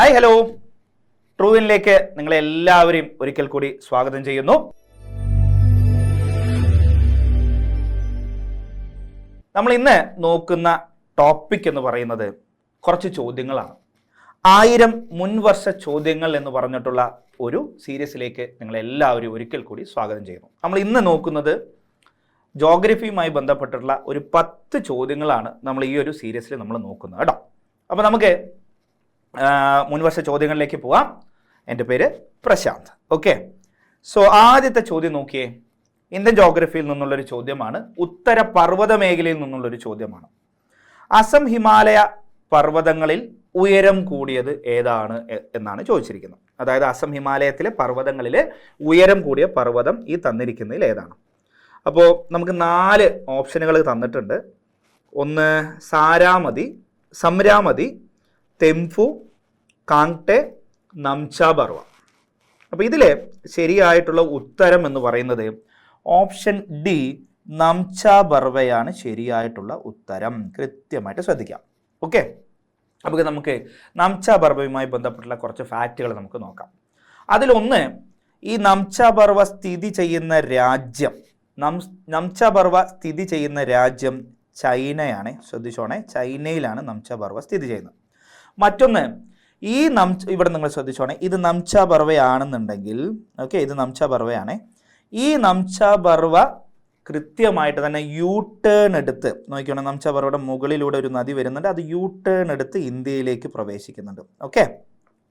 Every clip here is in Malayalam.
ഹായ് ഹലോ, ട്രൂവിനിലേക്ക് നിങ്ങളെ എല്ലാവരെയും ഒരിക്കൽ കൂടി സ്വാഗതം ചെയ്യുന്നു. നമ്മൾ ഇന്ന് നോക്കുന്ന ടോപ്പിക് എന്ന് പറയുന്നത് കുറച്ച് ചോദ്യങ്ങളാണ്. 1000 മുൻവർഷ ചോദ്യങ്ങൾ എന്ന് പറഞ്ഞിട്ടുള്ള ഒരു സീരീസിലേക്ക് നിങ്ങളെല്ലാവരും ഒരിക്കൽ കൂടി സ്വാഗതം ചെയ്യുന്നു. നമ്മൾ ഇന്ന് നോക്കുന്നത് ജോഗ്രഫിയുമായി ബന്ധപ്പെട്ടിട്ടുള്ള ഒരു 10 ചോദ്യങ്ങളാണ് നമ്മൾ ഈ ഒരു സീരീസിൽ നമ്മൾ നോക്കുന്നത് കേട്ടോ. അപ്പോൾ നമുക്ക് മുൻവർഷ ചോദ്യങ്ങളിലേക്ക് പോവാം. എൻ്റെ പേര് പ്രശാന്ത്. ഓക്കെ, സോ ആദ്യത്തെ ചോദ്യം നോക്കിയേ. ഇന്ത്യൻ ജോഗ്രഫിയിൽ നിന്നുള്ളൊരു ചോദ്യമാണ്. ഉത്തര പർവ്വത മേഖലയിൽ നിന്നുള്ളൊരു ചോദ്യമാണ്. അസം ഹിമാലയ പർവ്വതങ്ങളിൽ ഉയരം കൂടിയത് ഏതാണ് എന്നാണ് ചോദിച്ചിരിക്കുന്നത്. അതായത് അസം ഹിമാലയത്തിലെ പർവ്വതങ്ങളിൽ ഉയരം കൂടിയ പർവ്വതം ഈ തന്നിരിക്കുന്നതിൽ ഏതാണ്? അപ്പോൾ നമുക്ക് 4 ഓപ്ഷനുകൾ തന്നിട്ടുണ്ട്. ഒന്ന് സാരാമതി, സംരാമതി, തെംഫു, കാങ്ടെ, നംച ബർവ. അപ്പോൾ ഇതിലെ ശരിയായിട്ടുള്ള ഉത്തരം എന്ന് പറയുന്നത് ഓപ്ഷൻ ഡി, നംച ബർവയാണ് ശരിയായിട്ടുള്ള ഉത്തരം. കൃത്യമായിട്ട് ശ്രദ്ധിക്കാം. ഓക്കെ, അപ്പോൾ നമുക്ക് നംച ബർവയുമായി ബന്ധപ്പെട്ടുള്ള കുറച്ച് ഫാക്റ്റുകൾ നമുക്ക് നോക്കാം. അതിലൊന്ന്, ഈ നംച ബർവ സ്ഥിതി ചെയ്യുന്ന രാജ്യം, നംച ബർവ സ്ഥിതി ചെയ്യുന്ന രാജ്യം ചൈനയാണ്. ശ്രദ്ധിച്ചോണേ, ചൈനയിലാണ് നംച ബർവ സ്ഥിതി ചെയ്യുന്നത്. മറ്റൊന്ന്, ഈ ഇവിടെ നിങ്ങൾ ശ്രദ്ധിച്ചോണേ, ഇത് നംച ബർവയാണെന്നുണ്ടെങ്കിൽ, ഓക്കെ, ഇത് നംച ബർവയാണ്. ഈ നംച ബർവ കൃത്യമായിട്ട് തന്നെ യു ടേൺ എടുത്ത് നോക്കിക്കോണേ, നംച ബർവയുടെ മുകളിലൂടെ ഒരു നദി വരുന്നുണ്ട്. അത് യു ടേൺ എടുത്ത് ഇന്ത്യയിലേക്ക് പ്രവേശിക്കുന്നുണ്ട്. ഓക്കെ,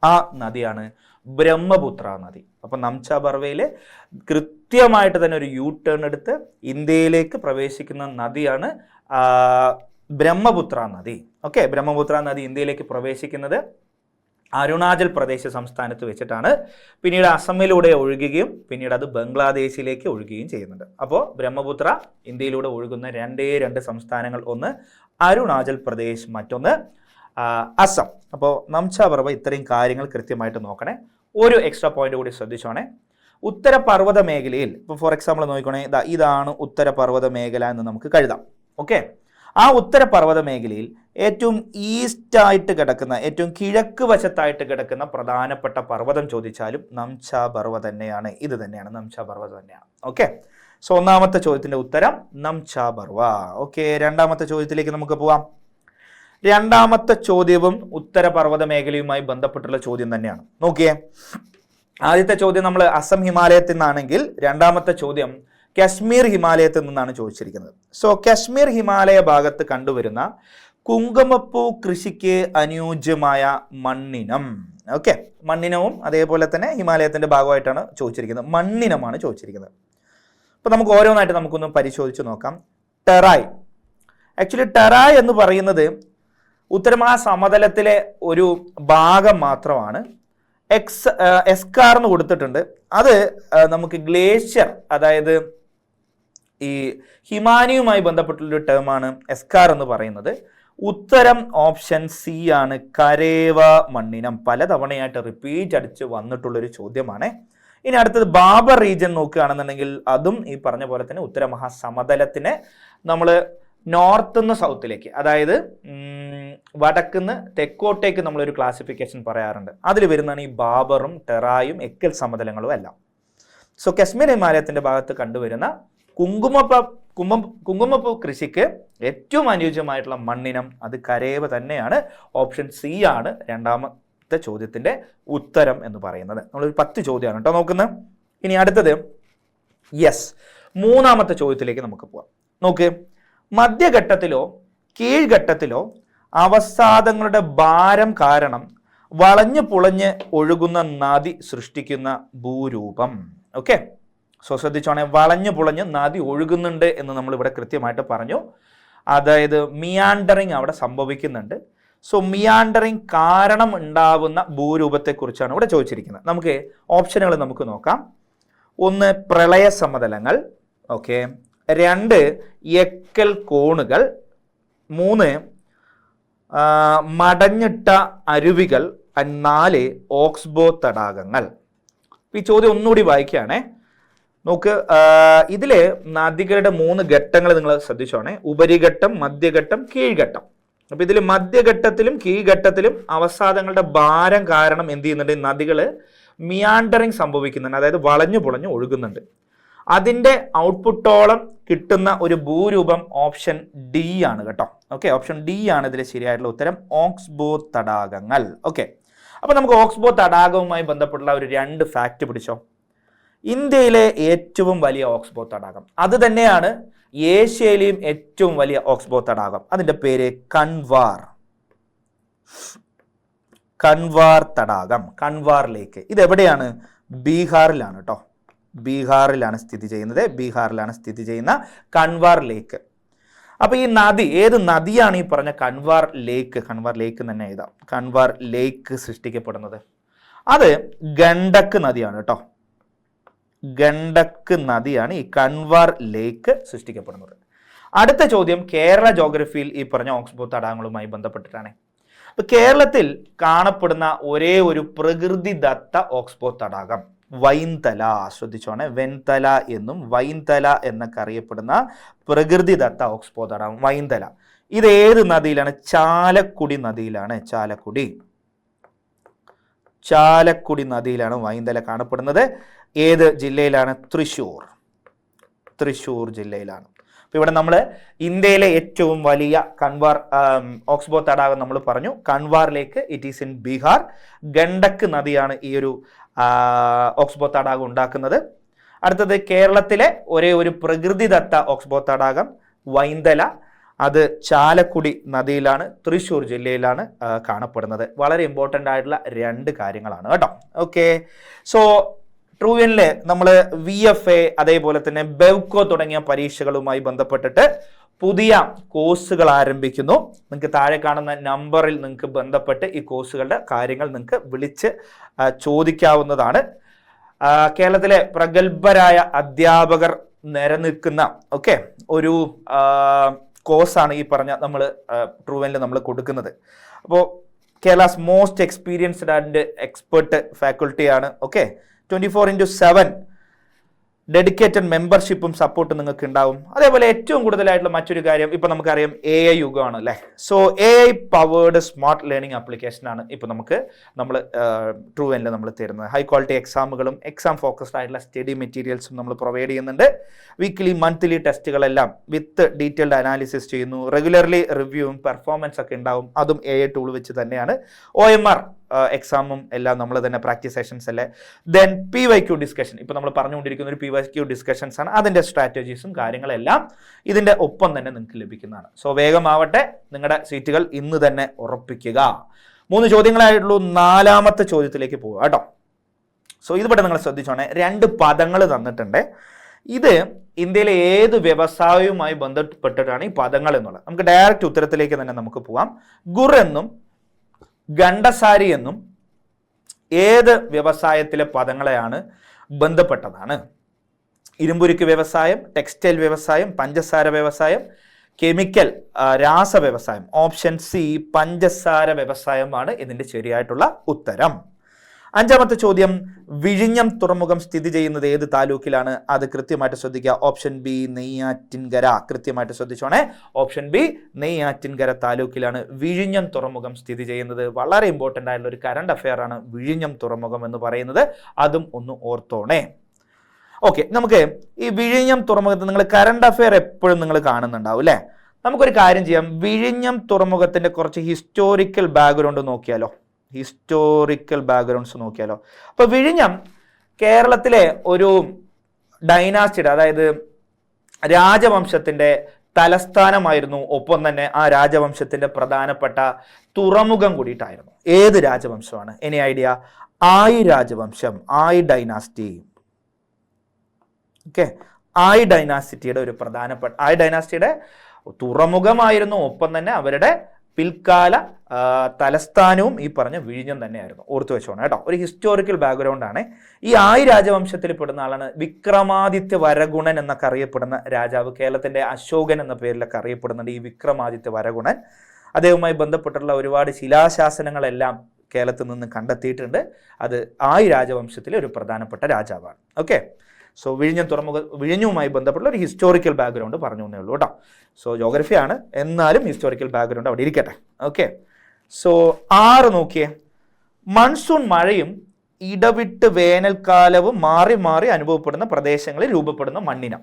ആ നദിയാണ് ബ്രഹ്മപുത്ര നദി. അപ്പം നംച ബർവയിൽ കൃത്യമായിട്ട് തന്നെ ഒരു യു ടേൺ എടുത്ത് ഇന്ത്യയിലേക്ക് പ്രവേശിക്കുന്ന നദിയാണ് ബ്രഹ്മപുത്ര നദി. ഓക്കെ, ബ്രഹ്മപുത്ര നദി ഇന്ത്യയിലേക്ക് പ്രവേശിക്കുന്നത് അരുണാചൽ പ്രദേശ് സംസ്ഥാനത്ത് വെച്ചിട്ടാണ്. പിന്നീട് അസമിലൂടെ ഒഴുകുകയും പിന്നീട് അത് ബംഗ്ലാദേശിലേക്ക് ഒഴുകുകയും ചെയ്യുന്നുണ്ട്. അപ്പോൾ ബ്രഹ്മപുത്ര ഇന്ത്യയിലൂടെ ഒഴുകുന്ന രണ്ട് സംസ്ഥാനങ്ങൾ, ഒന്ന് അരുണാചൽ പ്രദേശ്, മറ്റൊന്ന് അസം. അപ്പോൾ നംച ബർവ ഇത്രയും കാര്യങ്ങൾ കൃത്യമായിട്ട് നോക്കണേ. ഒരു എക്സ്ട്രാ പോയിന്റ് കൂടി ശ്രദ്ധിച്ചോണേ. ഉത്തര പർവ്വത മേഖലയിൽ, ഇപ്പോൾ ഫോർ എക്സാമ്പിൾ നോക്കണേ, ഇതാണ് ഉത്തര പർവ്വത മേഖല എന്ന് നമുക്ക് കരുതാം. ഓക്കെ, ആ ഉത്തര പർവ്വത മേഖലയിൽ ഏറ്റവും ഈസ്റ്റായിട്ട് കിടക്കുന്ന, ഏറ്റവും കിഴക്ക് വശത്തായിട്ട് കിടക്കുന്ന പ്രധാനപ്പെട്ട പർവ്വതം ചോദിച്ചാലും നംച ബർവ തന്നെയാണ്. ഇത് തന്നെയാണ്, നംച ബർവ തന്നെയാണ്. ഓക്കെ, സോ ഒന്നാമത്തെ ചോദ്യത്തിന്റെ ഉത്തരം നംച ബർവ. ഓക്കെ, രണ്ടാമത്തെ ചോദ്യത്തിലേക്ക് നമുക്ക് പോവാം. രണ്ടാമത്തെ ചോദ്യവും ഉത്തര പർവ്വത മേഖലയുമായി ബന്ധപ്പെട്ടുള്ള ചോദ്യം തന്നെയാണ്. നോക്കിയേ, ആദ്യത്തെ ചോദ്യം നമ്മൾ അസം ഹിമാലയത്തിൽ നിന്നാണെങ്കിൽ രണ്ടാമത്തെ ചോദ്യം കശ്മീർ ഹിമാലയത്തിൽ നിന്നാണ് ചോദിച്ചിരിക്കുന്നത്. സോ കശ്മീർ ഹിമാലയ ഭാഗത്ത് കണ്ടുവരുന്ന കുങ്കുമപ്പൂ കൃഷിക്ക് അനുയോജ്യമായ മണ്ണിനം. ഓക്കെ, മണ്ണിനവും അതേപോലെ തന്നെ ഹിമാലയത്തിന്റെ ഭാഗമായിട്ടാണ് ചോദിച്ചിരിക്കുന്നത്. മണ്ണിനമാണ് ചോദിച്ചിരിക്കുന്നത്. അപ്പൊ നമുക്ക് ഓരോന്നായിട്ട് നമുക്കൊന്ന് പരിശോധിച്ച് നോക്കാം. ടെറായ്. ആക്ച്വലി ടെറായ് എന്ന് പറയുന്നത് ഉത്തരമഹാസമതലത്തിലെ ഒരു ഭാഗം മാത്രമാണ്. എസ്കാർ എന്ന് കൊടുത്തിട്ടുണ്ട്. അത് നമുക്ക് ഗ്ലേഷ്യർ, അതായത് ഈ ഹിമാനിയുമായി ബന്ധപ്പെട്ടുള്ളൊരു ടേമാണ് എസ്കാർ എന്ന് പറയുന്നത്. ഉത്തരം ഓപ്ഷൻ സി ആണ്, കരേവ മണ്ണിനം. പലതവണയായിട്ട് റിപ്പീറ്റ് അടിച്ച് വന്നിട്ടുള്ളൊരു ചോദ്യമാണ്. ഇനി അടുത്തത് ബാബർ റീജിയൻ നോക്കുകയാണെന്നുണ്ടെങ്കിൽ അതും ഈ പറഞ്ഞ പോലെ തന്നെ ഉത്തര മഹാസമതലത്തിനെ നമ്മൾ നോർത്ത് നിന്ന് സൗത്തിലേക്ക്, അതായത് വടക്കുന്ന് തെക്കോട്ടേക്ക് നമ്മളൊരു ക്ലാസിഫിക്കേഷൻ പറയാറുണ്ട്. അതിൽ വരുന്നതാണ് ഈ ബാബറും ടെറായും എക്കൽ സമതലങ്ങളും എല്ലാം. സോ കശ്മീർ ഹിമാലയത്തിന്റെ ഭാഗത്ത് കണ്ടുവരുന്ന കുങ്കുമപ്പൂ കൃഷിക്ക് ഏറ്റവും അനുയോജ്യമായിട്ടുള്ള മണ്ണിനം അത് കരേവ തന്നെയാണ്. ഓപ്ഷൻ സി ആണ് രണ്ടാമത്തെ ചോദ്യത്തിന്റെ ഉത്തരം എന്ന് പറയുന്നത്. നമ്മളൊരു 10 ചോദ്യമാണ് കേട്ടോ നോക്കുന്നത്. ഇനി അടുത്തത് മൂന്നാമത്തെ ചോദ്യത്തിലേക്ക് നമുക്ക് പോവാം. നോക്ക്, മധ്യഘട്ടത്തിലോ കീഴ്ഘട്ടത്തിലോ അവസാദങ്ങളുടെ ഭാരം കാരണം വളഞ്ഞു പുളഞ്ഞ് ഒഴുകുന്ന നദി സൃഷ്ടിക്കുന്ന ഭൂരൂപം. ഓക്കെ, സോ ശ്രദ്ധിച്ചോണെ, വളഞ്ഞു പുളഞ്ഞ് നദി ഒഴുകുന്നുണ്ട് എന്ന് നമ്മൾ ഇവിടെ കൃത്യമായിട്ട് പറഞ്ഞു. അതായത് മിയാൻഡറിങ് അവിടെ സംഭവിക്കുന്നുണ്ട്. സോ മിയാൻഡറിങ് കാരണം ഉണ്ടാവുന്ന ഭൂരൂപത്തെക്കുറിച്ചാണ് ഇവിടെ ചോദിച്ചിരിക്കുന്നത്. നമുക്ക് ഓപ്ഷനുകൾ നമുക്ക് നോക്കാം. ഒന്ന്, പ്രളയ സമതലങ്ങൾ. ഓക്കെ, 2, എക്കൽ കോണുകൾ. 3, മടഞ്ഞിട്ട അരുവികൾ. 4, ഓക്സ്ബോ തടാകങ്ങൾ. ഈ ചോദ്യം ഒന്നുകൂടി വായിക്കുകയാണേ. നോക്ക്, ഇതില് നദികളുടെ 3 ഘട്ടങ്ങൾ നിങ്ങൾ ശ്രദ്ധിച്ചോണേ. ഉപരിഘട്ടം, മധ്യഘട്ടം, കീഴ്ഘട്ടം. അപ്പൊ ഇതിൽ മധ്യഘട്ടത്തിലും കീഴ്ഘട്ടത്തിലും അവസാദങ്ങളുടെ ഭാരം കാരണം എന്ത് ചെയ്യുന്നുണ്ട്? നദികൾ മിയാൻഡറിങ് സംഭവിക്കുന്നുണ്ട്, അതായത് വളഞ്ഞു പുളഞ്ഞു ഒഴുകുന്നുണ്ട്. അതിന്റെ ഔട്ട്പുട്ടോളം കിട്ടുന്ന ഒരു ഭൂരൂപം ഓപ്ഷൻ ഡി ആണ് കേട്ടോ. ഓക്കെ, ഓപ്ഷൻ ഡി ആണ് ഇതിലെ ശരിയായിട്ടുള്ള ഉത്തരം, ഓക്സ്ബോ തടാകങ്ങൾ. ഓക്കെ, അപ്പൊ നമുക്ക് ഓക്സ്ബോ തടാകവുമായി ബന്ധപ്പെട്ടുള്ള ഒരു 2 ഫാക്ട് പിടിച്ചോ. ഇന്ത്യയിലെ ഏറ്റവും വലിയ ഓക്സ്ബോ തടാകം, അത് തന്നെയാണ് ഏഷ്യയിലെയും ഏറ്റവും വലിയ ഓക്സ്ബോ തടാകം. അതിന്റെ പേര് കൻവാർ തടാകം, കൻവാർ ലേക്ക്. ഇത് എവിടെയാണ്? ബീഹാറിലാണ് കേട്ടോ. ബീഹാറിലാണ് സ്ഥിതി ചെയ്യുന്ന കൻവാർ ലേക്ക്. അപ്പൊ ഈ നദി, ഏത് നദിയാണ് ഈ പറഞ്ഞ കൻവാർ ലേക്ക് തന്നെ എഴുതാം. കൻവാർ ലേക്ക് സൃഷ്ടിക്കപ്പെടുന്നത് അത് ഗണ്ഡക് നദിയാണ് കേട്ടോ. ഗണ്ഡക് നദിയാണ് ഈ കൻവാർ ലേക്ക് സൃഷ്ടിക്കപ്പെടുന്നത്. അടുത്ത ചോദ്യം കേരള ജോഗ്രഫിയിൽ ഈ പറഞ്ഞ ഓക്സ്ബോ തടാകങ്ങളുമായി ബന്ധപ്പെട്ടിട്ടാണ്. അപ്പൊ കേരളത്തിൽ കാണപ്പെടുന്ന ഒരേ ഒരു പ്രകൃതിദത്ത ഓക്സ്ബോ തടാകം വൈന്തല. ശ്രദ്ധിച്ചോണെ, വെൻതല എന്നും വൈന്തല എന്നൊക്കെ അറിയപ്പെടുന്ന പ്രകൃതിദത്ത ഓക്സ്ബോ തടാകം വൈന്തല. ഇത് ഏത് നദിയിലാണ്? ചാലക്കുടി നദിയിലാണ്. ചാലക്കുടി നദിയിലാണ് വൈന്തല കാണപ്പെടുന്നത്. ഏത് ജില്ലയിലാണ്? തൃശ്ശൂർ ജില്ലയിലാണ്. അപ്പൊ ഇവിടെ നമ്മൾ ഇന്ത്യയിലെ ഏറ്റവും വലിയ കൻവാർ ഓക്സ്ബോ തടാകം നമ്മൾ പറഞ്ഞു, Kanwar lake. It is in Bihar. Gandak നദിയാണ് ഈ ഒരു ഓക്സ്ബോ തടാകം ഉണ്ടാക്കുന്നത്. അടുത്തത് കേരളത്തിലെ ഒരേ ഒരു പ്രകൃതിദത്ത ഓക്സ്ബോ തടാകം വൈന്തല. അത് ചാലക്കുടി നദിയിലാണ്, തൃശ്ശൂർ ജില്ലയിലാണ് കാണപ്പെടുന്നത്. വളരെ ഇമ്പോർട്ടൻ്റ് ആയിട്ടുള്ള 2 കാര്യങ്ങളാണ് കേട്ടോ. ഓക്കെ, സോ ട്രൂവിനിലെ നമ്മൾ VFA അതേപോലെ തന്നെ ബെവ്കോ തുടങ്ങിയ പരീക്ഷകളുമായി ബന്ധപ്പെട്ടിട്ട് പുതിയ കോഴ്സുകൾ ആരംഭിക്കുന്നു. നിങ്ങൾക്ക് താഴെ കാണുന്ന നമ്പറിൽ നിങ്ങൾക്ക് ബന്ധപ്പെട്ട് ഈ കോഴ്സുകളുടെ കാര്യങ്ങൾ നിങ്ങൾക്ക് വിളിച്ച് ചോദിക്കാവുന്നതാണ്. കേരളത്തിലെ പ്രഗത്ഭരായ അധ്യാപകർ നിലനിൽക്കുന്ന ഒരു കോഴ്സാണ് ഈ പറഞ്ഞ നമ്മൾ ട്രൂവനിൽ നമ്മൾ കൊടുക്കുന്നത്. അപ്പോൾ Kerala's most experienced and expert ഫാക്കൽറ്റിയാണ്. 24/7 ഡെഡിക്കേറ്റഡ് മെമ്പർഷിപ്പും സപ്പോർട്ടും നിങ്ങൾക്ക് ഉണ്ടാവും. അതേപോലെ ഏറ്റവും കൂടുതലായിട്ടുള്ള മറ്റൊരു കാര്യം, ഇപ്പൊ നമുക്കറിയാം AI യുഗമാണ് അല്ലേ. So AI powered smart learning application ആണ് ഇപ്പൊ നമ്മൾ ട്രൂവനിൽ നമ്മൾ തരുന്നത്. ഹൈ ക്വാളിറ്റി എക്സാമുകളും എക്സാം ഫോക്കസ്ഡ് ആയിട്ടുള്ള സ്റ്റഡി മെറ്റീരിയൽസും നമ്മൾ പ്രൊവൈഡ് ചെയ്യുന്നുണ്ട്. വീക്ക്ലി മന്ത്ലി ടെസ്റ്റുകളെല്ലാം വിത്ത് ഡീറ്റെയിൽഡ് അനാലിസിസ് ചെയ്യുന്നു. റെഗുലർലി റിവ്യൂവും പെർഫോമൻസ് ഒക്കെ ഉണ്ടാവും. അതും AI ടൂൾ വെച്ച് തന്നെയാണ്. OMR എക്സാമും എല്ലാം നമ്മൾ തന്നെ പ്രാക്ടീസ് സെഷൻസ് അല്ലേ. ദെൻ PYQ ഡിസ്കഷൻ, ഇപ്പൊ നമ്മൾ പറഞ്ഞുകൊണ്ടിരിക്കുന്ന ഒരു PYQ ഡിസ്കഷൻസ് ആണ്. അതിന്റെ സ്ട്രാറ്റജീസും കാര്യങ്ങളെല്ലാം ഇതിന്റെ ഒപ്പം തന്നെ നിങ്ങൾക്ക് ലഭിക്കുന്നതാണ്. സോ വേഗമാവട്ടെ, നിങ്ങളുടെ സീറ്റുകൾ ഇന്ന് തന്നെ ഉറപ്പിക്കുക. 3 ചോദ്യങ്ങളായിട്ടുള്ളൂ. 4ാമത്തെ ചോദ്യത്തിലേക്ക് പോവുക കേട്ടോ. സോ ഇതിവിടെ നിങ്ങൾ ശ്രദ്ധിച്ചോണേ, 2 പദങ്ങൾ തന്നിട്ടുണ്ട്. ഇത് ഇന്ത്യയിലെ ഏത് വ്യവസായവുമായി ബന്ധപ്പെട്ടിട്ടാണ് ഈ പദങ്ങൾ എന്നുള്ളത്. നമുക്ക് ഡയറക്റ്റ് ഉത്തരത്തിലേക്ക് തന്നെ നമുക്ക് പോവാം. ഗുർ എന്നും ഗണ്ഡസാരി എന്നും ഏത് വ്യവസായത്തിലെ പദങ്ങളെയാണ് ബന്ധപ്പെട്ടതാണ്? ഇരുമ്പുരുക്ക് വ്യവസായം, ടെക്സ്റ്റൈൽ വ്യവസായം, പഞ്ചസാര വ്യവസായം, കെമിക്കൽ രാസ വ്യവസായം. ഓപ്ഷൻ സി പഞ്ചസാര വ്യവസായമാണ് ഇതിന്റെ ശരിയായിട്ടുള്ള ഉത്തരം. 5ാമത്തെ ചോദ്യം, വിഴിഞ്ഞം തുറമുഖം സ്ഥിതി ചെയ്യുന്നത് ഏത് താലൂക്കിലാണ്? അത് കൃത്യമായിട്ട് ശ്രദ്ധിക്കുക. Option B Neyyattinkara. കൃത്യമായിട്ട് ശ്രദ്ധിച്ചോണേ, ഓപ്ഷൻ ബി നെയ്യാറ്റിൻകര താലൂക്കിലാണ് വിഴിഞ്ഞം തുറമുഖം സ്ഥിതി ചെയ്യുന്നത്. വളരെ ഇമ്പോർട്ടൻ്റ് ആയിട്ടുള്ള ഒരു കറണ്ട് അഫെയർ ആണ് വിഴിഞ്ഞം തുറമുഖം എന്ന് പറയുന്നത്. അതും ഒന്ന് ഓർത്തോണേ. ഓക്കെ, നമുക്ക് ഈ വിഴിഞ്ഞം തുറമുഖത്ത് നിങ്ങൾ കറണ്ട് അഫെയർ എപ്പോഴും നിങ്ങൾ കാണുന്നുണ്ടാവും അല്ലേ. നമുക്കൊരു കാര്യം ചെയ്യാം, വിഴിഞ്ഞം തുറമുഖത്തിന്റെ കുറച്ച് ഹിസ്റ്റോറിക്കൽ ബാക്ക്ഗ്രൗണ്ട് നോക്കിയാലോ. അപ്പൊ വിഴിഞ്ഞം കേരളത്തിലെ ഒരു ഡൈനാസ്റ്റിയുടെ, അതായത് രാജവംശത്തിന്റെ തലസ്ഥാനമായിരുന്നു. ഒപ്പം തന്നെ ആ രാജവംശത്തിന്റെ പ്രധാനപ്പെട്ട തുറമുഖം കൂടിയിട്ടായിരുന്നു. ഏത് രാജവംശമാണ്? Any idea? ആയി രാജവംശം, ആയി ഡൈനാസ്റ്റി. ആയി ഡൈനാസ്റ്റിയുടെ ഒരു പ്രധാനപ്പെട്ട, ആയി ഡൈനാസ്റ്റിയുടെ തുറമുഖമായിരുന്നു. ഒപ്പം തന്നെ അവരുടെ പിൽക്കാല തലസ്ഥാനവും ഈ പറഞ്ഞ വിഴിഞ്ഞം തന്നെയായിരുന്നു. ഓർത്തു വെച്ചോണം കേട്ടോ. ഒരു ഹിസ്റ്റോറിക്കൽ ബാക്ക്ഗ്രൗണ്ട് ആണ്. ഈ ആയി രാജവംശത്തിൽ പെടുന്ന ആളാണ് വിക്രമാദിത്യ വരഗുണൻ എന്നൊക്കെ അറിയപ്പെടുന്ന രാജാവ്. കേരളത്തിന്റെ അശോകൻ എന്ന പേരിലൊക്കെ അറിയപ്പെടുന്നുണ്ട് ഈ വിക്രമാദിത്യ വരഗുണൻ. അദ്ദേഹവുമായി ബന്ധപ്പെട്ടുള്ള ഒരുപാട് ശിലാശാസനങ്ങളെല്ലാം കേരളത്തിൽ നിന്ന് കണ്ടെത്തിയിട്ടുണ്ട്. അത് ആയി രാജവംശത്തിലെ ഒരു പ്രധാനപ്പെട്ട രാജാവാണ്. ഓക്കെ, സോ വിഴിഞ്ഞുമായി ബന്ധപ്പെട്ടുള്ള ഒരു ഹിസ്റ്റോറിക്കൽ ബാക്ക്ഗ്രൗണ്ട് പറഞ്ഞു എന്നേ ഉള്ളൂ കേട്ടോ. സോ ജോഗ്രഫിയാണ്, എന്നാലും ഹിസ്റ്റോറിക്കൽ ബാക്ക്ഗ്രൗണ്ട് അവിടെ ഇരിക്കട്ടെ. ഓക്കെ, സോ 6 നോക്കിയേ. മൺസൂൺ മഴയും ഇടവിട്ട് വേനൽക്കാലവും മാറി മാറി അനുഭവപ്പെടുന്ന പ്രദേശങ്ങളിൽ രൂപപ്പെടുന്ന മണ്ണിനം.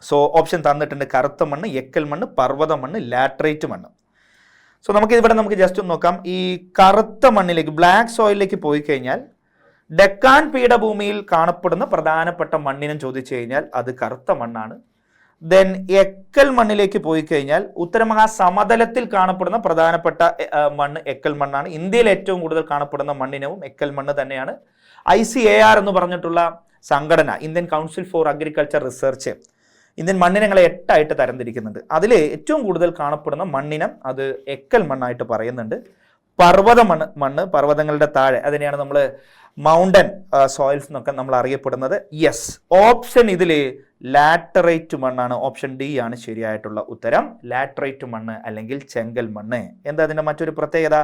സോ ഓപ്ഷൻ തന്നിട്ടുണ്ട്: കറുത്ത മണ്ണ്, എക്കൽ മണ്ണ്, പർവ്വത മണ്ണ്, ലാറ്ററൈറ്റ് മണ്ണ്. സോ നമുക്ക് ജസ്റ്റ് ഒന്ന് നോക്കാം. ഈ കറുത്ത മണ്ണിലേക്ക്, ബ്ലാക്ക് സോയിലിലേക്ക് പോയി കഴിഞ്ഞാൽ ഡെക്കാൻ പീഠഭൂമിയിൽ കാണപ്പെടുന്ന പ്രധാനപ്പെട്ട മണ്ണിനം ചോദിച്ചു കഴിഞ്ഞാൽ അത് കറുത്ത മണ്ണാണ്. ദെൻ എക്കൽ മണ്ണിലേക്ക് പോയി കഴിഞ്ഞാൽ ഉത്തരമഹാസമതലത്തിൽ കാണപ്പെടുന്ന പ്രധാനപ്പെട്ട മണ്ണ് എക്കൽ മണ്ണാണ്. ഇന്ത്യയിൽ ഏറ്റവും കൂടുതൽ കാണപ്പെടുന്ന മണ്ണിനവും എക്കൽ മണ്ണ് തന്നെയാണ്. ICAR എന്ന് പറഞ്ഞിട്ടുള്ള സംഘടന, Indian Council for Agriculture Research, Indian മണ്ണിനങ്ങളെ 8 ആയിട്ട് തരംതിരിക്കുന്നുണ്ട്. അതിൽ ഏറ്റവും കൂടുതൽ കാണപ്പെടുന്ന മണ്ണിനം അത് എക്കൽ മണ്ണായിട്ട് പറയുന്നുണ്ട്. പർവ്വത മണ്ണ്, പർവ്വതങ്ങളുടെ താഴെ, അതിനെയാണ് നമ്മൾ മൗണ്ടൻ സോയിൽസ് എന്നൊക്കെ നമ്മൾ അറിയപ്പെടുന്നത്. യെസ്, ഓപ്ഷൻ ഇതിൽ ലാറ്ററൈറ്റ് മണ്ണാണ്. ഓപ്ഷൻ ഡി ആണ് ശരിയായിട്ടുള്ള ഉത്തരം. ലാറ്ററൈറ്റ് മണ്ണ് അല്ലെങ്കിൽ ചെങ്കൽ മണ്ണ്. എന്താ അതിൻ്റെ മറ്റൊരു പ്രത്യേകത?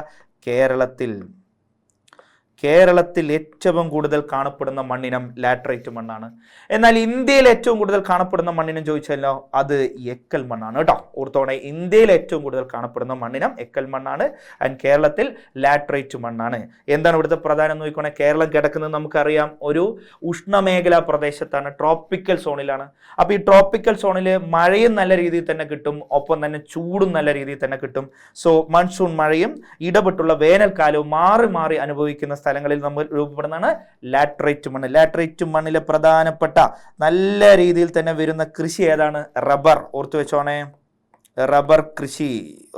കേരളത്തിൽ ഏറ്റവും കൂടുതൽ കാണപ്പെടുന്ന മണ്ണിനം ലാറ്ററൈറ്റ് മണ്ണാണ്. എന്നാൽ ഇന്ത്യയിൽ ഏറ്റവും കൂടുതൽ കാണപ്പെടുന്ന മണ്ണിനം ചോദിച്ചാലോ അത് എക്കൽ മണ്ണാണ് കേട്ടോ. ഓർത്തോണെ, ഇന്ത്യയിൽ ഏറ്റവും കൂടുതൽ കാണപ്പെടുന്ന മണ്ണിനം എക്കൽ മണ്ണാണ്. ആൻഡ് കേരളത്തിൽ ലാറ്ററൈറ്റ് മണ്ണാണ്. എന്താണ് ഇവിടുത്തെ പ്രധാനം നോക്കിക്കോണേ? കേരളം കിടക്കുന്നത് നമുക്കറിയാം ഒരു ഉഷ്ണമേഖലാ പ്രദേശത്താണ്, ട്രോപ്പിക്കൽ സോണിലാണ്. അപ്പോൾ ഈ ട്രോപ്പിക്കൽ സോണിൽ മഴയും നല്ല രീതിയിൽ തന്നെ കിട്ടും, ഒപ്പം തന്നെ ചൂടും നല്ല രീതിയിൽ തന്നെ കിട്ടും. സോ മൺസൂൺ മഴയും ഇടപെട്ടുള്ള വേനൽക്കാലവും മാറി മാറി അനുഭവിക്കുന്ന സ്ഥലങ്ങളിൽ നമ്മൾ രൂപപ്പെടുന്നതാണ് ലാറ്ററൈറ്റ് മണ്ണ്. ലാറ്ററൈറ്റ് മണ്ണിലെ പ്രധാനപ്പെട്ട നല്ല രീതിയിൽ തന്നെ വരുന്ന കൃഷി ഏതാണ്? റബ്ബർ. ഓർത്തു വെച്ചോണേ, റബ്ബർ കൃഷി.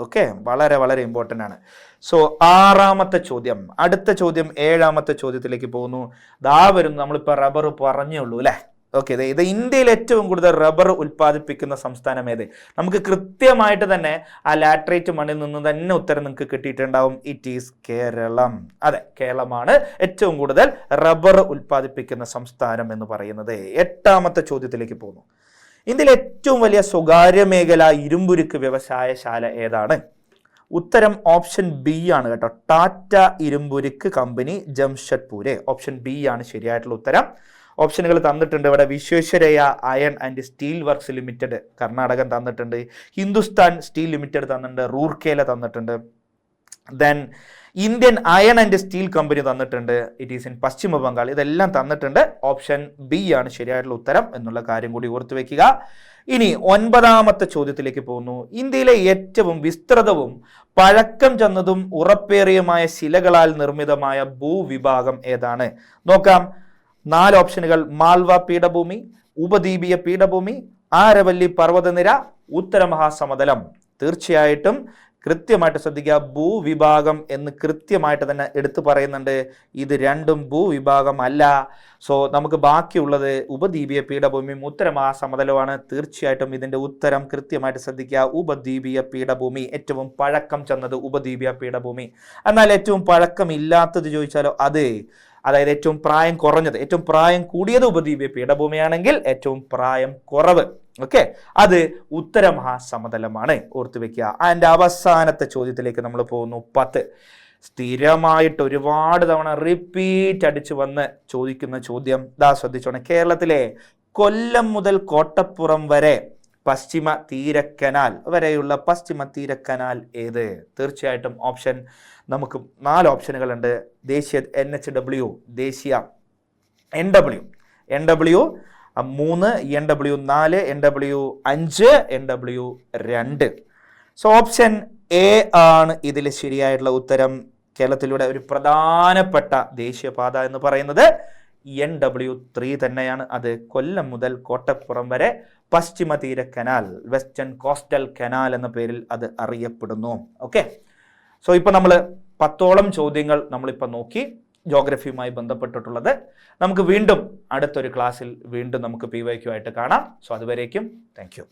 ഓക്കെ, വളരെ വളരെ ഇമ്പോർട്ടൻ്റ് ആണ്. സോ 6ാമത്തെ ചോദ്യം. അടുത്ത ചോദ്യം 7ാമത്തെ ചോദ്യത്തിലേക്ക് പോകുന്നു. ദാ വരുന്നു, നമ്മളിപ്പോൾ റബ്ബർ പറഞ്ഞേ ഉള്ളൂ അല്ലേ. ഓക്കെ, ഇത് ഇന്ത്യയിൽ ഏറ്റവും കൂടുതൽ റബ്ബർ ഉൽപ്പാദിപ്പിക്കുന്ന സംസ്ഥാനം ഏത്? നമുക്ക് കൃത്യമായിട്ട് തന്നെ ആ ലാറ്ററൈറ്റ് മണ്ണിൽ നിന്ന് തന്നെ ഉത്തരം നിങ്ങൾക്ക് കിട്ടിയിട്ടുണ്ടാവും. It is Keralam. അതെ, കേരളമാണ് ഏറ്റവും കൂടുതൽ റബ്ബർ ഉൽപ്പാദിപ്പിക്കുന്ന സംസ്ഥാനം എന്ന് പറയുന്നത്. 8ാമത്തെ ചോദ്യത്തിലേക്ക് പോകുന്നു. ഇന്ത്യയിലെ ഏറ്റവും വലിയ സ്വകാര്യ മേഖല ഇരുമ്പുരുക്ക് വ്യവസായശാല ഏതാണ്? ഉത്തരം ഓപ്ഷൻ ബി ആണ് കേട്ടോ. ടാറ്റ ഇരുമ്പുരുക്ക് കമ്പനി, ജംഷഡ്പൂര്. ഓപ്ഷൻ ബി ആണ് ശരിയായിട്ടുള്ള ഉത്തരം. ഓപ്ഷനുകൾ തന്നിട്ടുണ്ട് ഇവിടെ. Visvesvaraya Iron and Steel Works Limited Karnatakam തന്നിട്ടുണ്ട്. ഹിന്ദുസ്ഥാൻ സ്റ്റീൽ ലിമിറ്റഡ് തന്നിട്ടുണ്ട്. റൂർക്കേല തന്നിട്ടുണ്ട്. Then Indian Iron and Steel Company തന്നിട്ടുണ്ട്. It is in Paschima Bengal. ഇതെല്ലാം തന്നിട്ടുണ്ട്. ഓപ്ഷൻ ബി ആണ് ശരിയായിട്ടുള്ള ഉത്തരം എന്നുള്ള കാര്യം കൂടി ഓർത്തു വെക്കുക. ഇനി 9ാമത്തെ ചോദ്യത്തിലേക്ക് പോകുന്നു. ഇന്ത്യയിലെ ഏറ്റവും വിസ്തൃതവും പഴക്കം ചെന്നതും ഉറപ്പേറിയമായ ശിലകളാൽ നിർമ്മിതമായ ഭൂവിഭാഗം ഏതാണ്? നോക്കാം. 4 ഓപ്ഷനുകൾ: മാൽവ പീഠഭൂമി, ഉപദ്വീപീയ പീഠഭൂമി, ആരവല്ലി പർവ്വതനിര, ഉത്തരമഹാസമതലം. തീർച്ചയായിട്ടും കൃത്യമായിട്ട് ശ്രദ്ധിക്കുക. ഭൂവിഭാഗം എന്ന് കൃത്യമായിട്ട് തന്നെ എടുത്തു പറയുന്നുണ്ട്. ഇത് രണ്ടും ഭൂവിഭാഗം അല്ല. സോ നമുക്ക് ബാക്കിയുള്ളത് ഉപദ്വീപീയ പീഠഭൂമിയും ഉത്തരമഹാസമതലവുമാണ്. തീർച്ചയായിട്ടും ഇതിൻ്റെ ഉത്തരം കൃത്യമായിട്ട് ശ്രദ്ധിക്കുക. ഉപദ്വീപീയ പീഠഭൂമി. ഏറ്റവും പഴക്കം ചെന്നത് ഉപദ്വീപീയ പീഠഭൂമി. എന്നാൽ ഏറ്റവും പഴക്കം ഇല്ലാത്തത് ചോദിച്ചാലോ അതായത് ഏറ്റവും പ്രായം കുറഞ്ഞത്, ഏറ്റവും പ്രായം കൂടിയത് ഉപദ്വീപീയ പീഠഭൂമിയാണെങ്കിൽ ഏറ്റവും പ്രായം കുറവ് അത് ഉത്തരമഹാസമതലമാണ്. ഓർത്തു വെക്കുക. അതിൻ്റെ അവസാനത്തെ ചോദ്യത്തിലേക്ക് നമ്മൾ പോകുന്നു. 10 സ്ഥിരമായിട്ട് ഒരുപാട് തവണ റിപ്പീറ്റ് അടിച്ചു വന്ന് ചോദിക്കുന്ന ചോദ്യം. ശ്രദ്ധിച്ചോണേ. കേരളത്തിലെ കൊല്ലം മുതൽ കോട്ടപ്പുറം വരെ പശ്ചിമ തീരക്കനാൽ വരെയുള്ള പശ്ചിമ തീരക്കനാൽ ഏത്? തീർച്ചയായിട്ടും ഓപ്ഷൻ നമുക്ക് 4 ഓപ്ഷനുകളുണ്ട്. ദേശീയ NHW, ദേശീയ NW, NW 3, NW 4, NW 5, NW 2. So option A ആണ് ഇതിൽ ശരിയായിട്ടുള്ള ഉത്തരം. കേരളത്തിലൂടെ ഒരു പ്രധാനപ്പെട്ട ദേശീയപാത എന്ന് പറയുന്നത് NW3 തന്നെയാണ്. അത് കൊല്ലം മുതൽ കോട്ടപ്പുറം വരെ പശ്ചിമ തീര കനാൽ, വെസ്റ്റേൺ കോസ്റ്റൽ കനാൽ എന്ന പേരിൽ അത് അറിയപ്പെടുന്നു. ഓക്കെ, സോ ഇപ്പൊ നമ്മൾ 10ഓളം ചോദ്യങ്ങൾ നമ്മളിപ്പോൾ നോക്കി ജോഗ്രഫിയുമായി ബന്ധപ്പെട്ടിട്ടുള്ളത്. നമുക്ക് വീണ്ടും അടുത്തൊരു ക്ലാസ്സിൽ വീണ്ടും നമുക്ക് PYQ ആയിട്ട് കാണാം. സോ അതുവരേക്കും താങ്ക് യു.